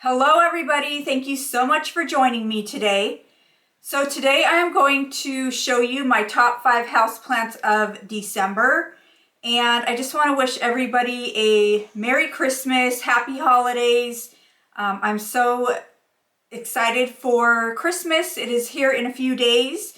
Hello everybody, thank you so much for joining me today. So today I am going to show you my top 5 houseplants of December. And I just want to wish everybody a Merry Christmas, Happy Holidays. I'm so excited for Christmas. It is here in a few days.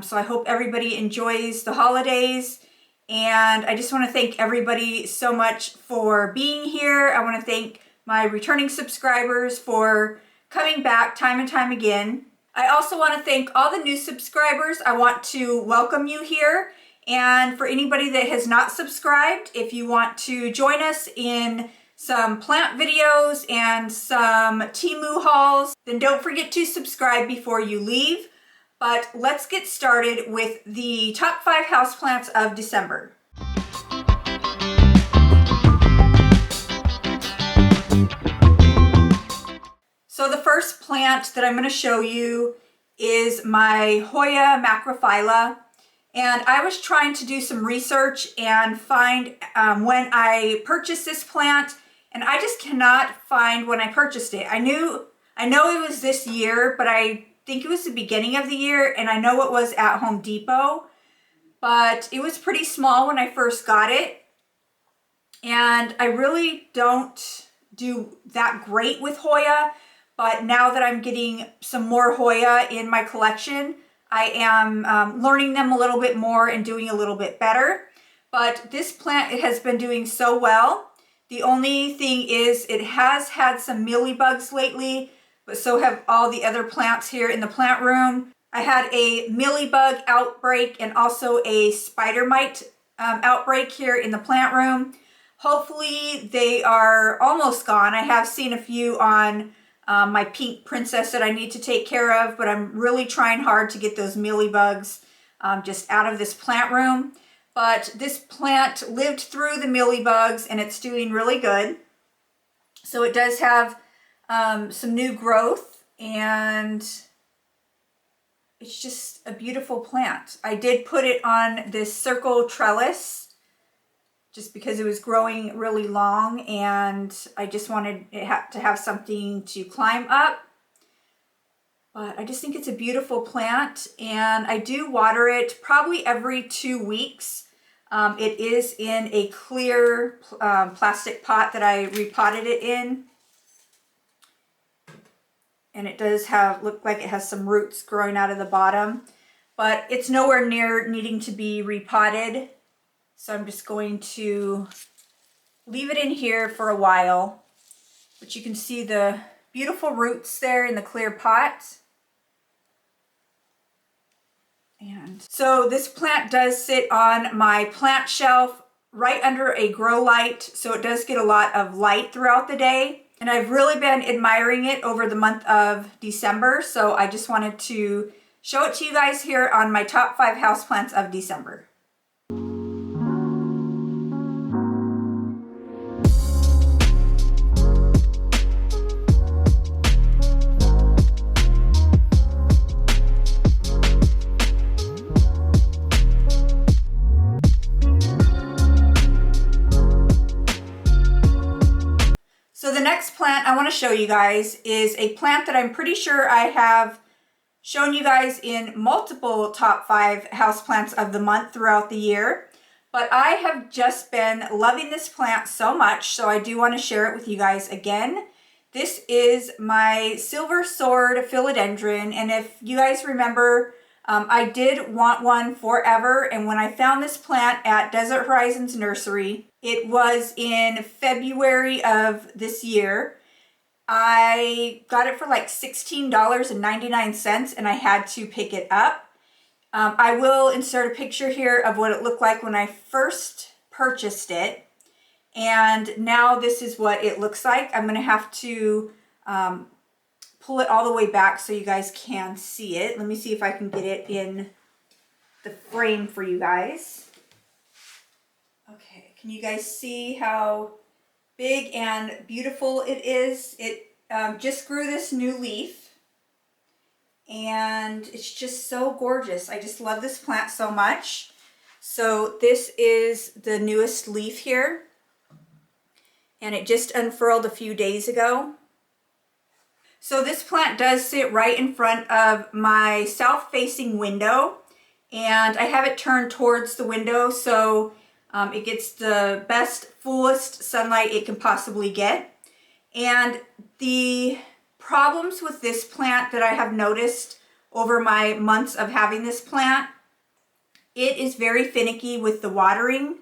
So I hope everybody enjoys the holidays. And I just want to thank everybody so much for being here. I want to thank my returning subscribers for coming back time and time again. I also want to thank all the new subscribers. I want to welcome you here. And for anybody that has not subscribed, if you want to join us in some plant videos and some Temu hauls, then don't forget to subscribe before you leave. But let's get started with the top 5 houseplants of December. So the first plant that I'm going to show you is my Hoya Macril. And I was trying to do some research and find when I purchased this plant, and I just cannot find when I purchased it. I know it was this year, but I think it was the beginning of the year, and I know it was at Home Depot, but it was pretty small when I first got it. And I really don't do that great with Hoya. But now that I'm getting some more Hoya in my collection, I am learning them a little bit more and doing a little bit better. But this plant, it has been doing so well. The only thing is it has had some mealybugs lately, but so have all the other plants here in the plant room. I had a mealybug outbreak and also a spider mite outbreak here in the plant room. Hopefully they are almost gone. I have seen a few on my pink princess that I need to take care of, but I'm really trying hard to get those mealybugs just out of this plant room. But this plant lived through the mealybugs and it's doing really good. So it does have some new growth, and it's just a beautiful plant. I did put it on this circle trellis just because it was growing really long, and I just wanted it to have something to climb up. But I just think it's a beautiful plant, and I do water it probably every 2 weeks. It is in a clear plastic pot that I repotted it in. And it does look like it has some roots growing out of the bottom, but it's nowhere near needing to be repotted. So I'm just going to leave it in here for a while. But you can see the beautiful roots there in the clear pot. And so this plant does sit on my plant shelf right under a grow light. So it does get a lot of light throughout the day. And I've really been admiring it over the month of December. So I just wanted to show it to you guys here on my top 5 houseplants of December. So the next plant I want to show you guys is a plant that I'm pretty sure I have shown you guys in multiple top 5 houseplants of the month throughout the year. But I have just been loving this plant so much, so I do want to share it with you guys again. This is my silver sword philodendron, and if you guys remember, I did want one forever, and when I found this plant at Desert Horizons Nursery, it was in February of this year. I got it for like $16.99, and I had to pick it up. I will insert a picture here of what it looked like when I first purchased it, and now this is what it looks like. I'm going to have to pull it all the way back so you guys can see it. Let me see if I can get it in the frame for you guys. Okay, can you guys see how big and beautiful it is? It just grew this new leaf, and it's just so gorgeous. I just love this plant so much. So this is the newest leaf here, and it just unfurled a few days ago. So this plant does sit right in front of my south-facing window, and I have it turned towards the window so it gets the best, fullest sunlight it can possibly get. And the problems with this plant that I have noticed over my months of having this plant, it is very finicky with the watering.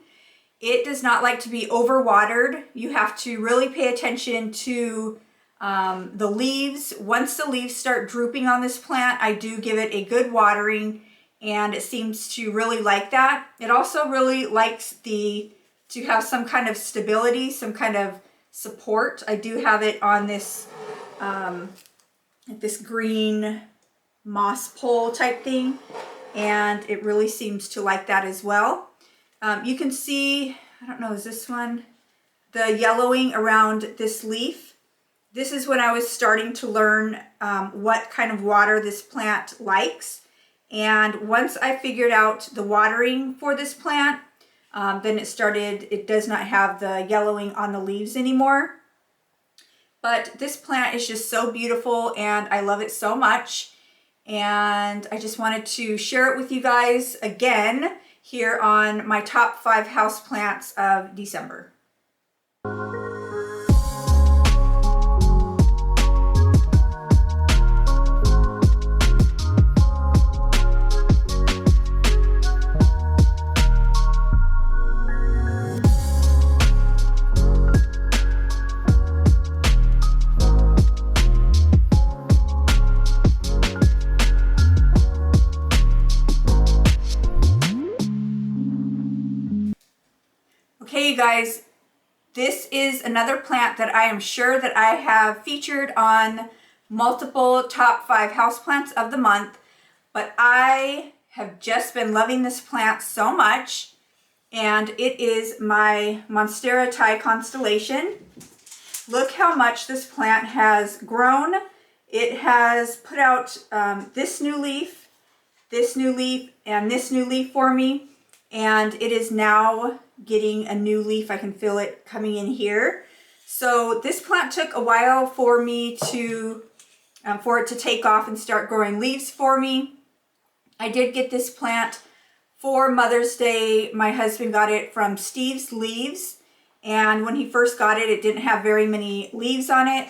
It does not like to be overwatered. You have to really pay attention to the leaves. Once the leaves start drooping on this plant, I do give it a good watering, and it seems to really like that. It also really likes to have some kind of stability, some kind of support. I do have it on this this green moss pole type thing, and it really seems to like that as well. You can see, I don't know, is this one? The yellowing around this leaf. This is when I was starting to learn what kind of water this plant likes. And once I figured out the watering for this plant, then it does not have the yellowing on the leaves anymore. But this plant is just so beautiful and I love it so much. And I just wanted to share it with you guys again here on my top 5 houseplants of December. Okay, you guys, this is another plant that I am sure that I have featured on multiple top 5 houseplants of the month, but I have just been loving this plant so much, and it is my Monstera Constellation. Look how much this plant has grown. It has put out this new leaf, and this new leaf for me, and it is now getting a new leaf. I can feel it coming in here. So this plant took a while for me to for it to take off and start growing leaves for me. I did get this plant for Mother's Day. My husband got it from Steve's Leaves, and when he first got it, it didn't have very many leaves on it,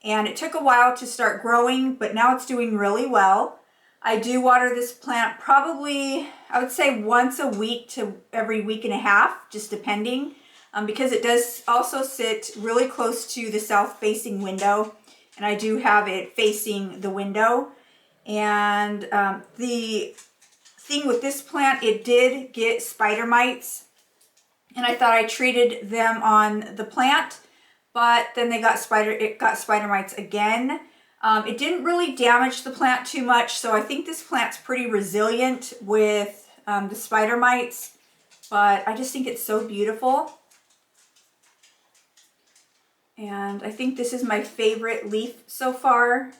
and it took a while to start growing, but now it's doing really well. I do water this plant probably, I would say, once a week to every week and a half, just depending, because it does also sit really close to the south-facing window, and I do have it facing the window. And the thing with this plant, it did get spider mites, and I thought I treated them on the plant, but then it got spider mites again. It didn't really damage the plant too much, so I think this plant's pretty resilient with the spider mites, but I just think it's so beautiful. And I think this is my favorite leaf so far.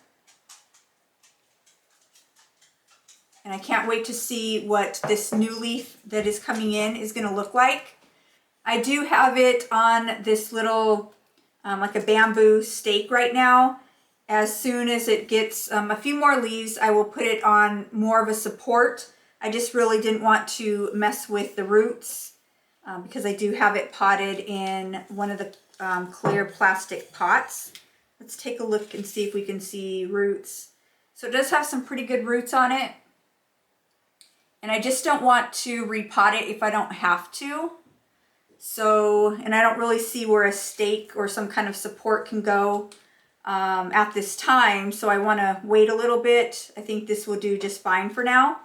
And I can't wait to see what this new leaf that is coming in is going to look like. I do have it on this little, like a bamboo stake right now. As soon as it gets a few more leaves, I will put it on more of a support. I just really didn't want to mess with the roots because I do have it potted in one of the clear plastic pots. Let's take a look and see if we can see roots. So it does have some pretty good roots on it. And I just don't want to repot it if I don't have to. So, and I don't really see where a stake or some kind of support can go at this time. So I want to wait a little bit. I think this will do just fine for now.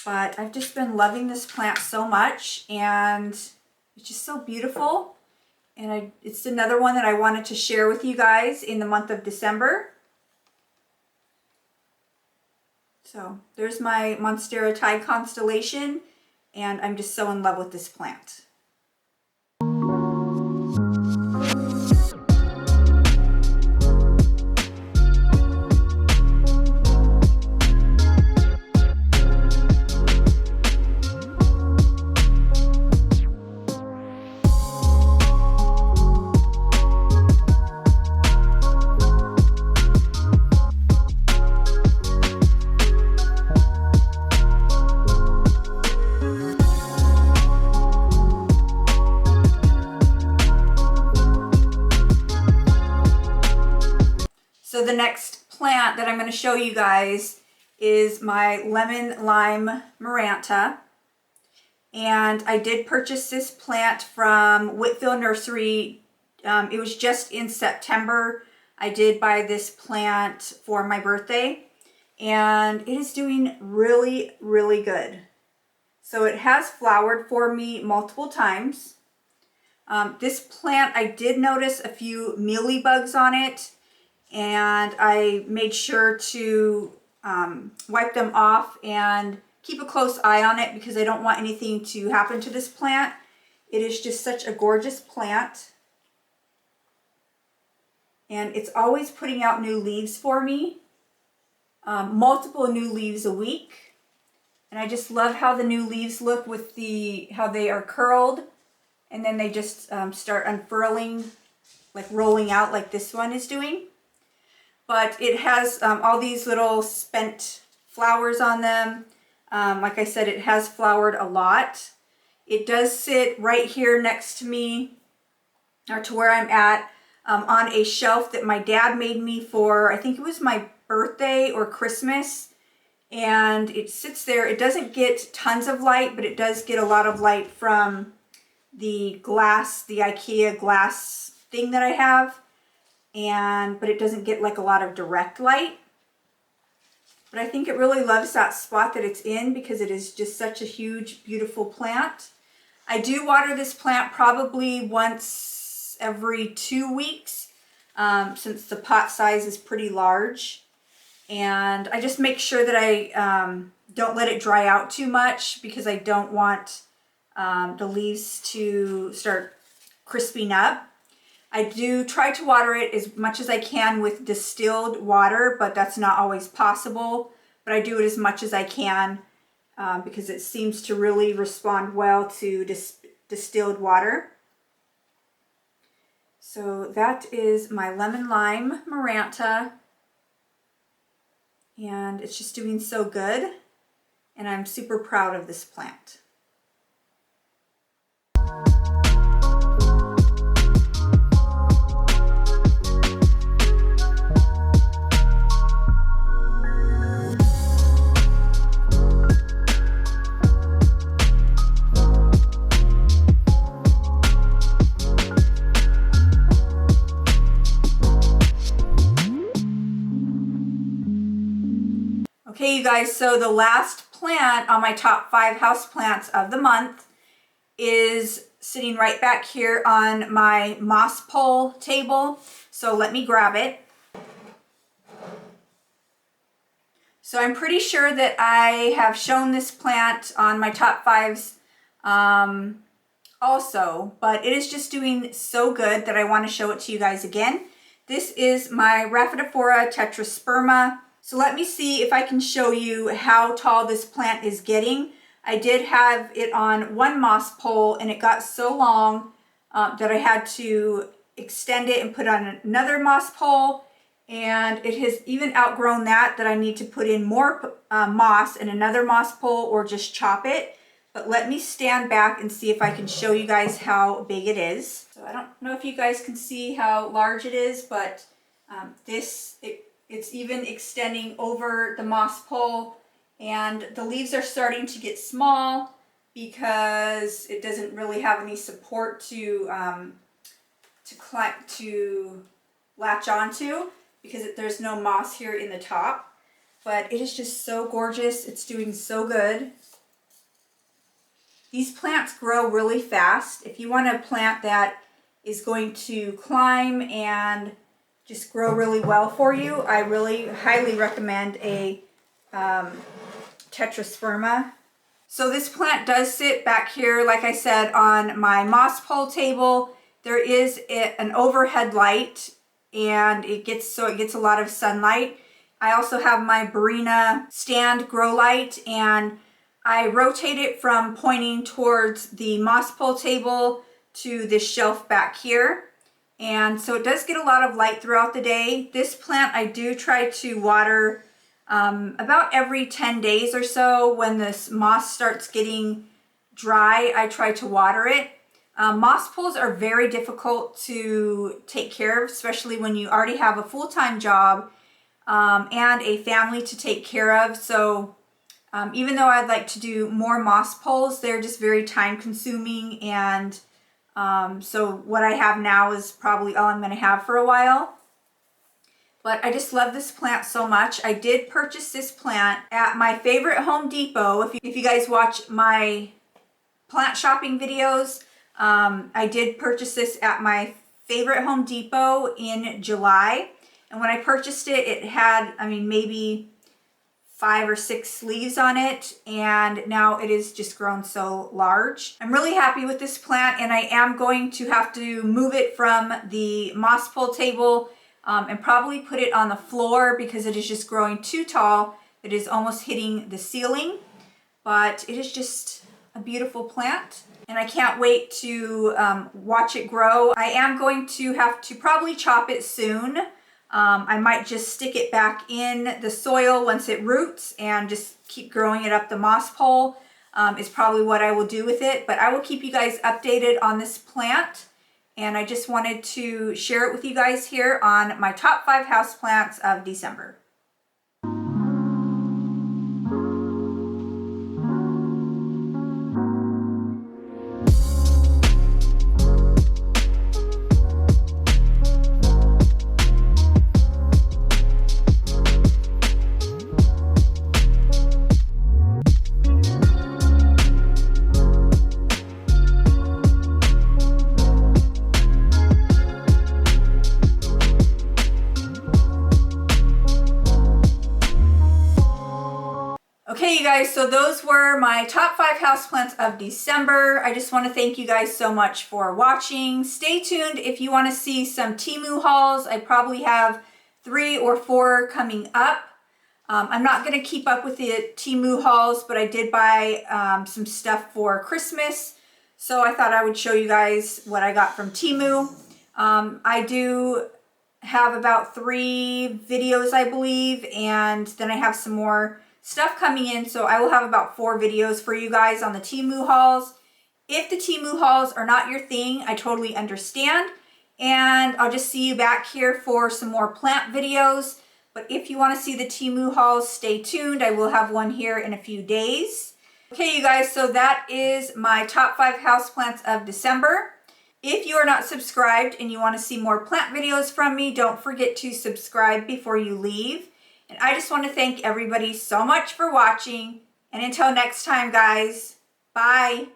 But I've just been loving this plant so much, and it's just so beautiful. And it's another one that I wanted to share with you guys in the month of December. So there's my Monstera Constellation, and I'm just so in love with this plant. So the next plant that I'm going to show you guys is my lemon lime Moranta. And I did purchase this plant from Whitfield Nursery. It was just in September. I did buy this plant for my birthday, and it is doing really, really good. So it has flowered for me multiple times. This plant, I did notice a few mealy bugs on it, and I made sure to wipe them off and keep a close eye on it because I don't want anything to happen to this plant. It is just such a gorgeous plant. And it's always putting out new leaves for me. Multiple new leaves a week. And I just love how the new leaves look with how they are curled. And then they just start unfurling, like rolling out like this one is doing. But it has all these little spent flowers on them. Like I said, it has flowered a lot. It does sit right here next to me, or to where I'm at, on a shelf that my dad made me for, I think it was my birthday or Christmas. And it sits there. It doesn't get tons of light, but it does get a lot of light from the glass, the IKEA glass thing that I have. But it doesn't get like a lot of direct light. But I think it really loves that spot that it's in because it is just such a huge, beautiful plant. I do water this plant probably once every 2 weeks since the pot size is pretty large. And I just make sure that I don't let it dry out too much because I don't want the leaves to start crisping up. I do try to water it as much as I can with distilled water, but that's not always possible. But I do it as much as I can because it seems to really respond well to distilled water. So that is my lemon lime Moranta. And it's just doing so good. And I'm super proud of this plant. Okay, you guys, so the last plant on my top 5 houseplants of the month is sitting right back here on my moss pole table. So let me grab it. So I'm pretty sure that I have shown this plant on my top 5s also, but it is just doing so good that I want to show it to you guys again. This is my Rhaphidophora Tetras Sperma. So let me see if I can show you how tall this plant is getting. I did have it on one moss pole and it got so long that I had to extend it and put on another moss pole. And it has even outgrown that I need to put in more moss and another moss pole or just chop it. But let me stand back and see if I can show you guys how big it is. So I don't know if you guys can see how large it is, but it's even extending over the moss pole, and the leaves are starting to get small because it doesn't really have any support to latch onto because there's no moss here in the top. But it is just so gorgeous. It's doing so good. These plants grow really fast. If you want a plant that is going to climb and just grow really well for you, I really highly recommend a Tetras Sperma. So this plant does sit back here, like I said, on my moss pole table. There is an overhead light, and it gets a lot of sunlight. I also have my Barina stand grow light, and I rotate it from pointing towards the moss pole table to this shelf back here. And so it does get a lot of light throughout the day. This plant I do try to water about every 10 days or so. When this moss starts getting dry, I try to water it. Moss pools are very difficult to take care of, especially when you already have a full-time job and a family to take care of. So even though I'd like to do more moss pools, they're just very time consuming, and so what I have now is probably all I'm going to have for a while. But I just love this plant so much. I did purchase this plant at my favorite Home Depot. If you guys watch my plant shopping videos, I did purchase this at my favorite Home Depot in July. And when I purchased it, it had, I mean, maybe 5 or 6 leaves on it, and now it is just grown so large. I'm really happy with this plant, and I am going to have to move it from the moss pole table and probably put it on the floor because it is just growing too tall. It is almost hitting the ceiling, but it is just a beautiful plant, and I can't wait to watch it grow. I am going to have to probably chop it soon. I might just stick it back in the soil once it roots and just keep growing it up the moss pole is probably what I will do with it. But I will keep you guys updated on this plant. And I just wanted to share it with you guys here on my top 5 houseplants of December. Okay, you guys, so those were my top 5 houseplants of December. I just want to thank you guys so much for watching. Stay tuned if you want to see some Temu hauls. I probably have 3 or 4 coming up. I'm not going to keep up with the Temu hauls, but I did buy some stuff for Christmas. So I thought I would show you guys what I got from Temu. I do have about 3 videos, I believe, and then I have some more stuff coming in, so I will have about 4 videos for you guys on the Temu hauls. If the Temu hauls are not your thing, I totally understand, and I'll just see you back here for some more plant videos. But if you want to see the Temu hauls, stay tuned. I will have one here in a few days. Okay, you guys, so that is my top 5 houseplants of December. If you are not subscribed and you want to see more plant videos from me, don't forget to subscribe before you leave. And I just want to thank everybody so much for watching. And until next time, guys, bye.